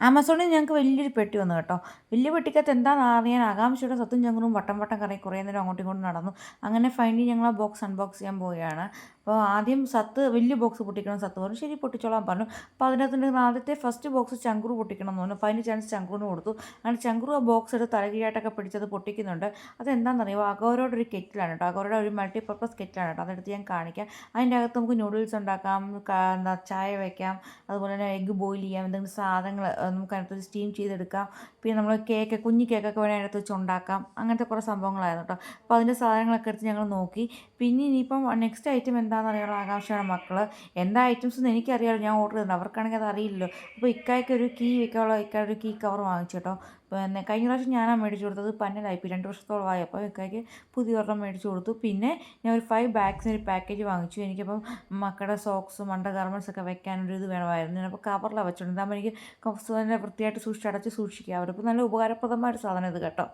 ആമസോണിൽ ഞങ്ങൾക്ക് വലിയൊരു പെട്ടി വന്നു കേട്ടോ. വലിയ പെട്ടിക്കകത്ത് എന്താണെന്ന് അറിയാൻ ആകാംക്ഷയുടെ സത്തും ചങ്ങറും വട്ടം വട്ടം കറങ്ങി കുറേ നേരം അങ്ങോട്ടും ഇങ്ങോട്ടും നടന്നു. അങ്ങനെ ഫൈനലി ഞങ്ങൾ ആ ബോക്സ് അൺബോക്സ് ചെയ്യാൻ പോവുകയാണ്. അപ്പോൾ ആദ്യം സത്ത് വലിയ ബോക്സ് പൊട്ടിക്കണം സത്ത് പറഞ്ഞു. ശരി പൊട്ടിച്ചോളാൻ പറഞ്ഞു. അപ്പോൾ അതിനകത്തുണ്ടെങ്കിൽ ആദ്യത്തെ ഫസ്റ്റ് ബോക്സ് ചങ്കുറു പൊട്ടിക്കണം എന്ന് പറഞ്ഞു. അപ്പോൾ അതിന് ചാൻസ് ചങ്കുറിന് കൊടുത്തു. അങ്ങനെ ചങ്കുറു ആ ബോക്സ് എടുത്ത് തലകീഴായിട്ടൊക്കെ പിടിച്ചത് പൊട്ടിക്കുന്നുണ്ട്. അതെന്താണെന്നറിയുമോ, അഗോരോടെ ഒരു കെറ്റിലാണ് കേട്ടോ. അഗോരോടെ ഒരു മൾട്ടിപർപ്പസ് കെറ്റിലാണ് കേട്ടോ. അതെടുത്ത് ഞാൻ കാണിക്കാം. അതിൻ്റെ അകത്ത് നമുക്ക് നൂഡിൽസ് ഉണ്ടാക്കാം, ചായ വയ്ക്കാം, അതുപോലെ തന്നെ എഗ്ഗ് ബോയിൽ ചെയ്യാം, എന്തെങ്കിലും സാധനങ്ങൾ നമുക്ക് അതിനകത്ത് സ്റ്റീം ചെയ്തെടുക്കാം. പിന്നെ നമ്മൾ കുഞ്ഞു കേക്കൊക്കെ വേണേൽ അതിനകത്ത് വെച്ച് ഉണ്ടാക്കാം. അങ്ങനത്തെ കുറേ സംഭവങ്ങളായിരുന്നു കേട്ടോ. അപ്പോൾ അതിൻ്റെ സാധനങ്ങളൊക്കെ എടുത്ത് ഞങ്ങൾ നോക്കി. പിന്നെ ഇനിയിപ്പം നെക്സ്റ്റ് ഐറ്റം എന്താണെന്ന് അറിയാനുള്ള ആകാംക്ഷയാണ് മക്കൾ. എന്താ ഐറ്റംസ് എന്ന് എനിക്കറിയാമല്ലോ, ഞാൻ ഓർഡർ ചെയ്തിട്ടുണ്ട്, അവർക്കാണെങ്കിൽ അത് അറിയില്ലല്ലോ. അപ്പോൾ ഇക്കായ്ക്ക് ഒരു കീ വെക്കാനുള്ള ഒരു കീ കവർ വാങ്ങിച്ചു കേട്ടോ. പിന്നെ കഴിഞ്ഞ പ്രാവശ്യം ഞാനാണ് മേടിച്ചു കൊടുത്തത്, പന്നലായിപ്പോയി, 2 വർഷത്തോളമായി. അപ്പോൾ ഇക്കായ്ക്ക് പുതിയ ഒരെണ്ണം മേടിച്ചു കൊടുത്തു. പിന്നെ ഞാൻ ഒരു 5 ബാഗ്സിന് ഒരു പാക്കേജ് വാങ്ങിച്ചു. എനിക്കപ്പം മക്കളുടെ സോക്സും അണ്ടർ ഗാർമെൻറ്റ്സ് ഒക്കെ വെക്കാനൊരു ഇത് വേണമായിരുന്നു. ഞാനപ്പോൾ കവറിലാണ് വെച്ചിട്ടുണ്ട്. അതാകുമ്പോൾ എനിക്ക് തന്നെ വൃത്തിയായിട്ട് അടച്ച് സൂക്ഷിക്കുക. അവരിപ്പോൾ നല്ല ഉപകാരപ്രദമായ ഒരു സാധനം ഇത് കേട്ടോ.